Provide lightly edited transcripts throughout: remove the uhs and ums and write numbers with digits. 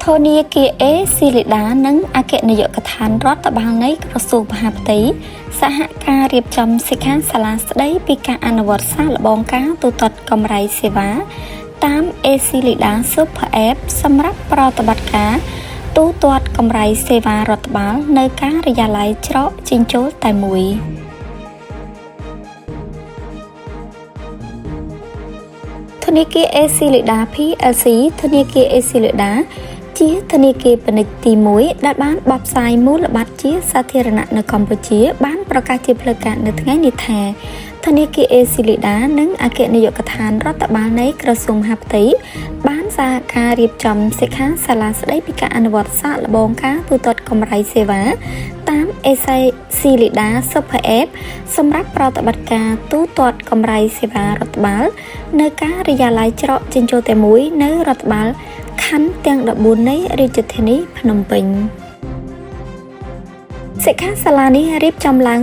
ធនាគារ A ស៊ីលីដានិងអគ្គនាយកដ្ឋានរដ្ឋបាលនៃក្រសួងមហាផ្ទៃសហការរៀបចំសិក្ខាសាលាស្ដីពីការអនុវត្តសាកល្បងការទូទាត់កម្រៃសេវាតាម A ស៊ីលីដា Super App សម្រាប់ប្រតិបត្តិការទូទាត់កម្រៃសេវារដ្ឋបាលនៅការិយាល័យច្រកចេញចូលតែមួយធនាគារ A ស៊ីលីដា PLC ធនាគារ A ស៊ីលីដាជាធនាគារពាណិជ្ជទី1ដែលបានបបផ្សាយមូលបត្រជាសាធារណៈនៅកម្ពុជាបានប្រកាសជាផ្លូវការនៅថ្ងៃនេះថាធនាគារ A ស៊ីលីដានិងអគ្គនាយកដ្ឋានរដ្ឋបាលនៃក្រសួងមហាផ្ទៃបានសហការរៀបចំសិក្ខាសាលាស្ដីពីការអនុវត្តសាកល្បងការទូទាត់កម្រៃសេវាតាម A ស៊ីលីដា Super App សម្រាប់ប្រតិបត្តិការទូទាត់កម្រៃសេវារដ្ឋបាលនៅការិយាល័យច្រកចេញចូលតែមួយនៅរដ្ឋបាលខណ្ឌទាំង14នៃរាជធានីភ្នំពេញសិក្ខាសាលានេះរៀបចំឡើង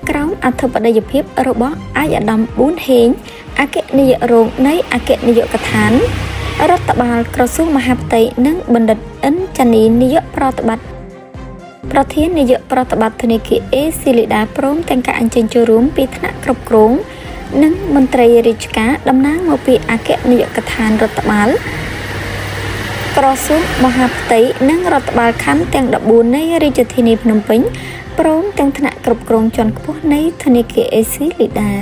ក្រោមអធិបតីភាពរបស់ឯកឧត្តមប៊ូនហេងអគ្គនាយករងនៃអគ្គនាយកដ្ឋានរដ្ឋបាលក្រសួងមហាផ្ទៃនិងបណ្ឌិតអិនចានីនាយកប្រតិបត្តិប្រធាននាយកប្រតិបត្តិធនាគារ A ស៊ីលីដាព្រមទាំងការអញ្ជើញចូលរួមពីថ្នាក់គ្រប់គ្រងនិងមន្ត្រីរាជការតំណាងមកពីអគ្គនាយកដ្ឋានរដ្ឋបាលក្រសួងមហាផ្ទៃនិងរដ្ឋបាលខណ្ឌទាំង14នៃរាជធានីភ្នំពេញព្រមទាំងថ្នាក់គ្រប់គ្រងជាន់ខ្ពស់នៃធនាគារ A ស៊ីលីដា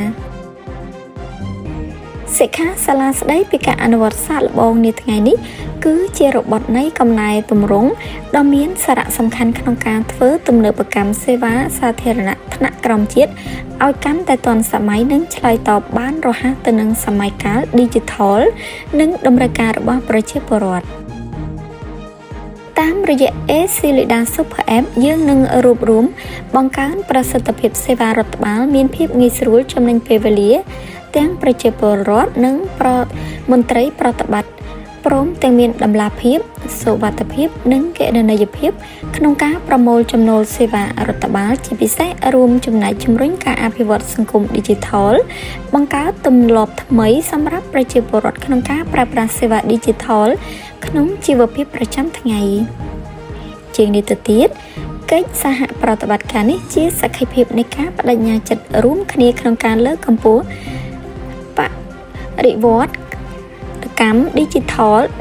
សិក្ខាសាលាស្ដីពីការអនុវត្តសាកល្បងនាថ្ងៃនេះគឺជារបត់នៃកំណែទម្រង់ដ៏មានសារៈសំខាន់ក្នុងការធ្វើទំនើបកម្មសេវាសាធារណៈថ្នាក់ក្រោមជាតិឲ្យកាន់តែទាន់សម័យនិងឆ្លើយតបបានរហ័សទៅនឹងសម័យកាល Digital និងតម្រូវការរបស់ប្រជាពលរដ្ឋតាមរយៈ A ស៊ីលីដា Super App យើងនឹងរួបរวมបង្កើនប្រសិទ្ធភាពសេវារដ្ឋបាលមានភាពងាយស្រួលចំណេញពេលវេលាទាំងប្រជាពលរដ្ឋនិងមន្ត្រីប្រតិបត្តិព្រមទាំងមានតម្លាភាពសុវត្ថិភាពនិងគណនេយ្យភាពក្នុងការប្រមូលចំណូលសេវារដ្ឋបាលជាពិសេសរួមចំណែកជំរុញការអភិវឌ្ឍសង្គម Digital បង្កើតទម្លាប់ថ្មីសម្រាប់ប្រជាពលរដ្ឋក្នុងការប្រើប្រាស់សេវា Digital ក្នុងជីវភាពប្រចាំថ្ងៃជាងនេះទៅទៀតកិច្ចសហប្រតិបត្តិការនេះជាសក្ខីភាពនៃការបដិញ្ញាចិត្តរួមគ្នាក្នុងការលើកកម្ពស់បរិវត្តកម្ម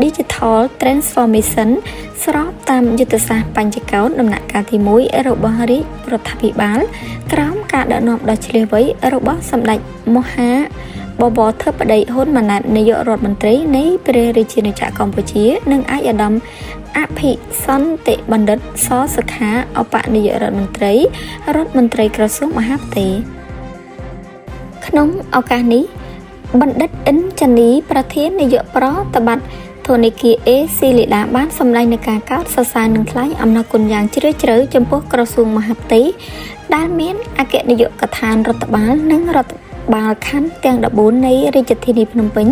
Digital Transformation ស្របតាមយុទ្ធសាស្ត្របញ្ចកោណដំណាក់កាលទី1របស់រាជរដ្ឋាភិបាលក្រោមការដឹកនាំដ៏ឈ្លាសវៃរបស់សម្ដេចមហាបវរធិបតីហ៊ុនម៉ាណែតនាយករដ្ឋមន្ត្រីនៃព្រះរាជាណាចក្រកម្ពុជានិងឯកឧត្តមអភិសន្តិបណ្ឌិតសសុខាឧបនាយករដ្ឋមន្ត្រីក្រសួងមហាផ្ទៃក្នុងឱកាសនេះបណ្ឌិតអិនចានីប្រធាននាយកប្រតិបត្តិធនាគារ A ស៊ីលីដាបានសម្ដែងនឹងការកោតសរសើរនិងថ្លែងអំណរគុណយ៉ាងជ្រាលជ្រៅចំពោះក្រសួងមហាផ្ទៃដែលមានអគ្គនាយកដ្ឋានរដ្ឋបាលនិងរដ្ឋបាលខណ្ឌទាំង14នៃរាជធានីភ្នំពេញ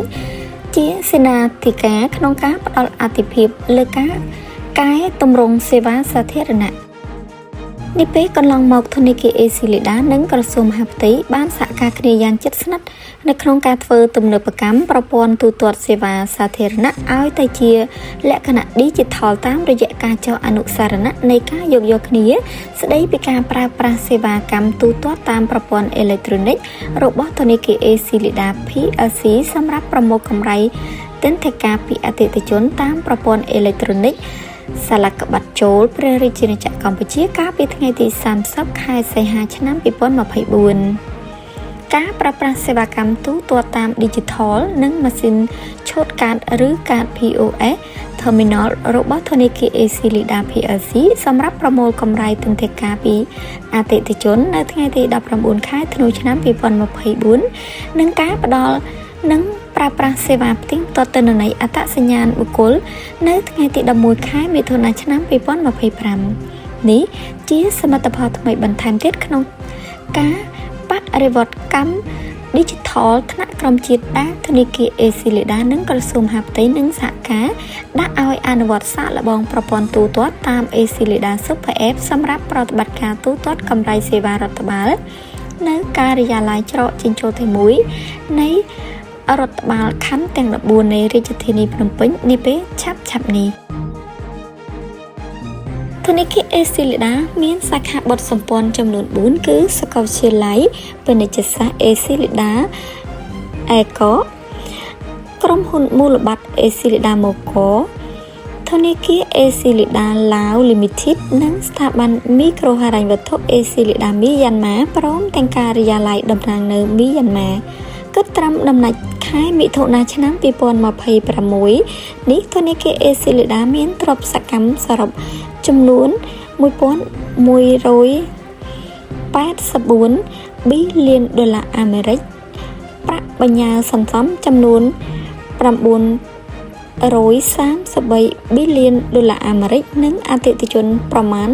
ជាសេនាធិការក្នុងការផ្តល់អាទិភាពលើការកែតម្រង់សេវាសាធារណៈនេះពេលកន្លងមកធនាគារ A ស៊ីលីដានិងក្រសួងមហាផ្ទៃបានសហការគ្នាយ៉ាងជិតស្និទ្ធនៅក្នុងការធ្វើទំនើបកម្មប្រព័ន្ធទូទាត់សេវាសាធារណៈឲ្យទៅជាលក្ខណៈ Digital តាមរយៈការចុះអនុស្សរណៈនៃការយោគយល់គ្នាស្ដីពីការប្រើប្រាស់សេវាកម្មទូទាត់តាមប្រព័ន្ធអេឡិចត្រូនិករបស់ធនាគារ A ស៊ីលីដា PLC សម្រាប់ប្រមូលកម្រៃទិដ្ឋាការពីអតិថិជនតាមប្រព័ន្ធអេឡិចត្រូនិកសាលាក្បាត់ចូលព្រះរាជាណាចក្រកម្ពុជាកាលពីថ្ងៃទី30ខែសីហាឆ្នាំ2024ការប្រើប្រាស់សេវាកម្មទូទាត់តាម Digital និងម៉ាស៊ីនឆូតកាតឬកាត POS Terminal របស់ធនាគារ A ស៊ីលីដា PLC សម្រាប់ប្រមូលកម្រៃទិដ្ឋាការពីអតិថិជននៅថ្ងៃទី19ខែធ្នូឆ្នាំ2024និងការផ្ដល់និងប្រើប្រាស់សេវាផ្ទៀងផ្ទាត់ទិន្នន័យអត្តសញ្ញាណបុគ្គលនៅថ្ងៃទី11ខែមិថុនាឆ្នាំ2025នេះជាសមិទ្ធផលថ្មីបន្ថែមទៀតក្នុងការបរិវត្តកម្ម Digital ថ្នាក់ក្រោមជាតិដែលធនាគារ A ស៊ីលីដានិងក្រសួងមហាផ្ទៃនិងសហការដាក់ឲ្យអនុវត្តសាកល្បងប្រព័ន្ធទូទាត់តាម A ស៊ីលីដា Super App សម្រាប់ប្រតិបត្តិការទូទាត់កម្រៃសេវារដ្ឋបាលនៅការិយាល័យច្រកចេញចូលទី1នៃរដ្ឋបាលខណ្ឌទាំង14នៃរាជធានីភ្នំពេញនាពេលឆាប់ៗនេះ ធនាគារ Accelida មានសាខាបទសម្ព័ន្ធចំនួន4គឺសាកលវិទ្យាល័យពាណិជ្ជសាស្ត្រ Accelida Eco ក្រុមហ៊ុនមូលបត្រ Accelida Moco ធនាគារ Accelida Lao Limited និងស្ថាប័នមីក្រូហិរញ្ញវត្ថុ Accelida Myanmar ព្រមទាំងការិយាល័យតំណាងនៅ Myanmar គិតត្រឹមដំណាច់ខែមិថុនាឆ្នាំ2026នេះធនាគារ Accelida មានទ្រព្យសកម្មសរុបចំនួន$1,184 ប៊ីលានអាមេរិកប្រាក់បញ្ញើសន្សំចំនួន$933 ប៊ីលានអាមេរិកនិងអតិថិជនប្រមាណ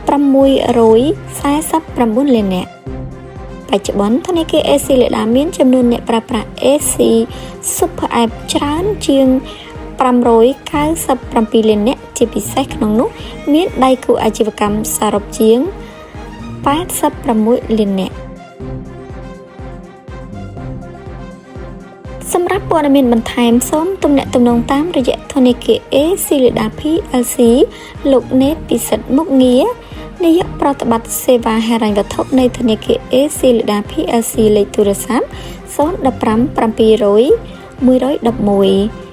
649លាននាក់បច្ចុប្បន្នធនាគារ Accelida មានចំនួនអ្នកប្រើប្រាស់ AC Super App ច្រើនជាង597លាននាក់ជាពិសេសក្នុងនោះមានដៃគូអាជីវកម្មសរុបជាង86លាននាក់សម្រាប់ព័ត៌មានបន្ថែមសូមទំនាក់ទំនងតាមរយៈធនាគារ Accelida PLC លោកណេតពិសិដ្ឋមុខងារនាយកប្រតិបត្តិសេវាហិរញ្ញវត្ថុនៃធនាគារ Accelida PLC លេខទូរស័ព្ទ015 700 111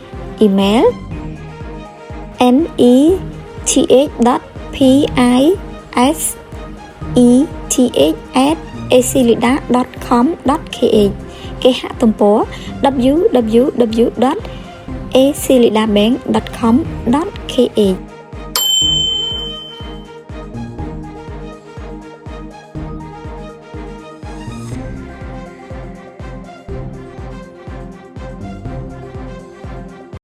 Email neth@accelida.com.kh គេហទំព័រ www.acelidabank.com.kh